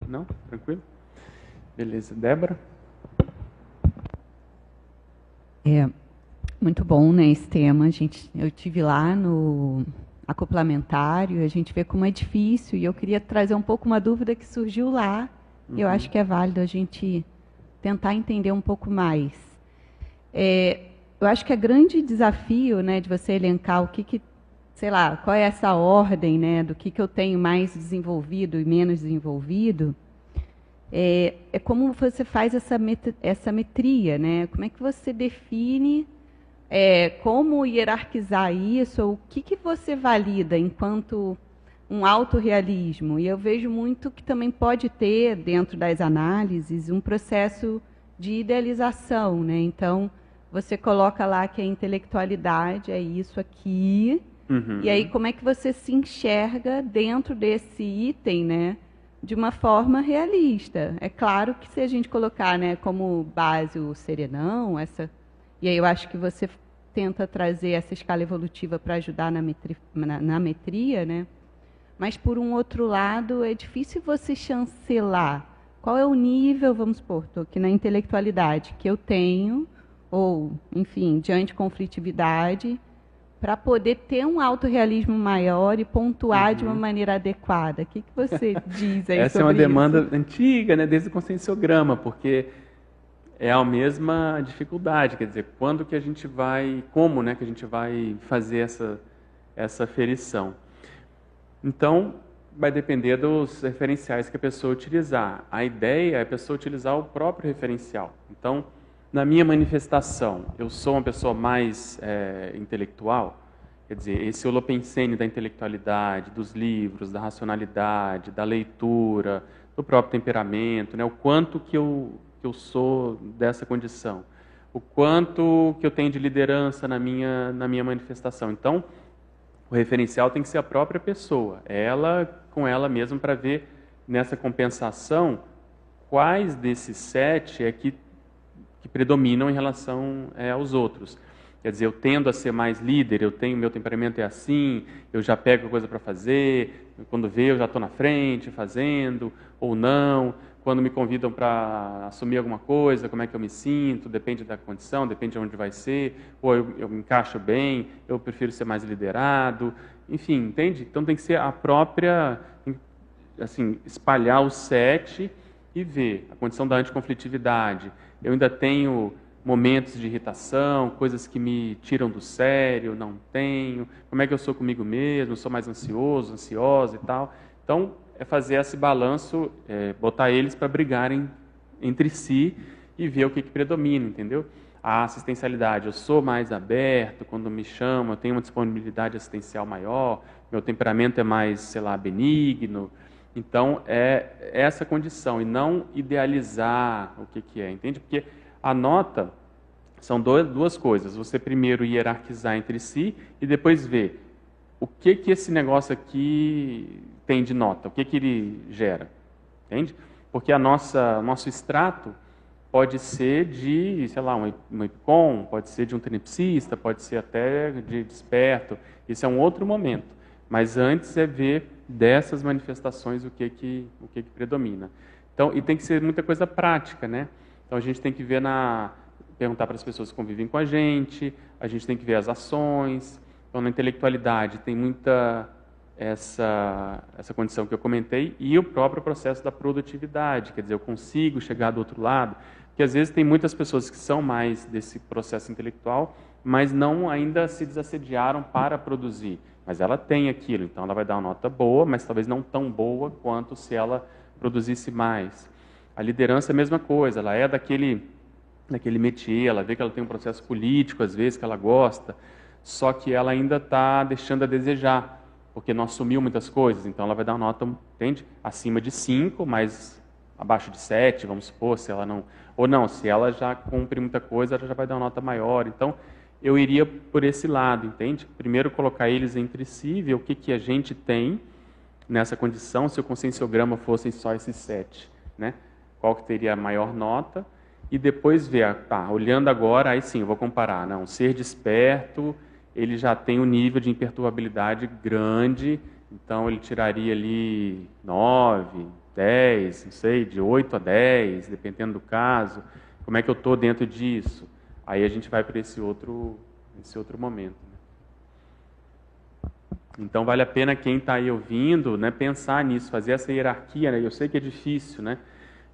Não? Tranquilo? Beleza. Débora? Muito bom, né, esse tema. Eu tive lá no acoplamentário, a gente vê como é difícil, e eu queria trazer um pouco uma dúvida que surgiu lá. Eu acho que é válido a gente tentar entender um pouco mais. Eu acho que é grande desafio, né, de você elencar sei lá, qual é essa ordem, né, do que eu tenho mais desenvolvido e menos desenvolvido. É como você faz essa metria, né? Como é que você define como hierarquizar isso, ou o que você valida enquanto um autorrealismo? E eu vejo muito que também pode ter, dentro das análises, um processo de idealização, né? Então, você coloca lá que a intelectualidade é isso aqui, e aí como é que você se enxerga dentro desse item, né? De uma forma realista. É claro que se a gente colocar, né, como base o serenão, e aí eu acho que você tenta trazer essa escala evolutiva para ajudar na metria, né? Mas, por um outro lado, é difícil você chancelar qual é o nível, vamos supor, estou aqui na intelectualidade, que eu tenho, ou, enfim, de anticonflitividade, para poder ter um autorrealismo maior e pontuar de uma maneira adequada. O que você diz aí sobre isso? Essa é uma demanda antiga, né, desde o conscienciograma, porque é a mesma dificuldade, quer dizer, quando que a gente vai, como, né, que a gente vai fazer essa aferição. Então, vai depender dos referenciais que a pessoa utilizar. A ideia é a pessoa utilizar o próprio referencial. Então, na minha manifestação, eu sou uma pessoa mais intelectual, quer dizer, esse holopensene da intelectualidade, dos livros, da racionalidade, da leitura, do próprio temperamento, né? O quanto que eu sou dessa condição, o quanto que eu tenho de liderança na minha manifestação. Então, o referencial tem que ser a própria pessoa, ela com ela mesma, para ver nessa compensação quais desses 7 é que predominam em relação aos outros. Quer dizer, eu tendo a ser mais líder, meu temperamento é assim, eu já pego a coisa para fazer, quando vê eu já estou na frente fazendo, ou não. Quando me convidam para assumir alguma coisa, como é que eu me sinto, depende da condição, depende de onde vai ser, ou eu me encaixo bem, eu prefiro ser mais liderado, enfim, entende? Então tem que ser a própria, assim, espalhar os 7 e ver a condição da anticonflitividade. Eu ainda tenho momentos de irritação, coisas que me tiram do sério, não tenho, como é que eu sou comigo mesmo, sou mais ansioso, ansiosa e tal. Então, é fazer esse balanço, botar eles para brigarem entre si e ver o que predomina, entendeu? A assistencialidade, eu sou mais aberto, quando me chamam, eu tenho uma disponibilidade assistencial maior, meu temperamento é mais, sei lá, benigno. Então, é essa condição, e não idealizar o que é, entende? Porque a nota são duas coisas. Você primeiro hierarquizar entre si e depois ver o que esse negócio aqui tem de nota, o que ele gera, entende? Porque nosso extrato pode ser de, sei lá, um epicom, pode ser de um tenepsista, pode ser até de desperto. Isso é um outro momento. Mas antes é ver dessas manifestações o que predomina. Então, e tem que ser muita coisa prática, né? Então a gente tem que ver perguntar para as pessoas que convivem com a gente tem que ver as ações. Então, na intelectualidade tem muita essa condição que eu comentei, e o próprio processo da produtividade, quer dizer, eu consigo chegar do outro lado, porque às vezes tem muitas pessoas que são mais desse processo intelectual, mas não ainda se desassediaram para produzir, mas ela tem aquilo, então ela vai dar uma nota boa, mas talvez não tão boa quanto se ela produzisse mais. A liderança é a mesma coisa, ela é daquele métier, ela vê que ela tem um processo político, às vezes, que ela gosta, só que ela ainda está deixando a desejar, porque não assumiu muitas coisas, então ela vai dar uma nota, entende? Acima de 5, mas abaixo de 7, vamos supor, se ela não... Ou não, se ela já cumpre muita coisa, ela já vai dar uma nota maior. Então, eu iria por esse lado, entende? Primeiro colocar eles entre si, ver o que a gente tem nessa condição, se o conscienciograma fossem só esses 7, né? Qual que teria a maior nota, e depois ver, olhando agora, aí sim, eu vou comparar, não, ser desperto, ele já tem um nível de imperturbabilidade grande, então ele tiraria ali 9, 10, não sei, de 8 a 10, dependendo do caso, como é que eu estou dentro disso? Aí a gente vai para esse outro momento. Né? Então vale a pena quem está aí ouvindo, né, pensar nisso, fazer essa hierarquia. Né? Eu sei que é difícil, né?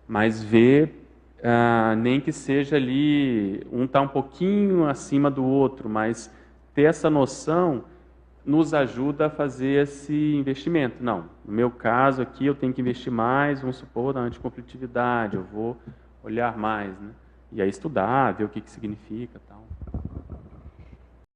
Mas ver, nem que seja ali, um está um pouquinho acima do outro, mas ter essa noção nos ajuda a fazer esse investimento. Não, no meu caso aqui eu tenho que investir mais, vamos supor, na anticonflitividade, eu vou olhar mais, né? E aí estudar, ver o que significa, tal.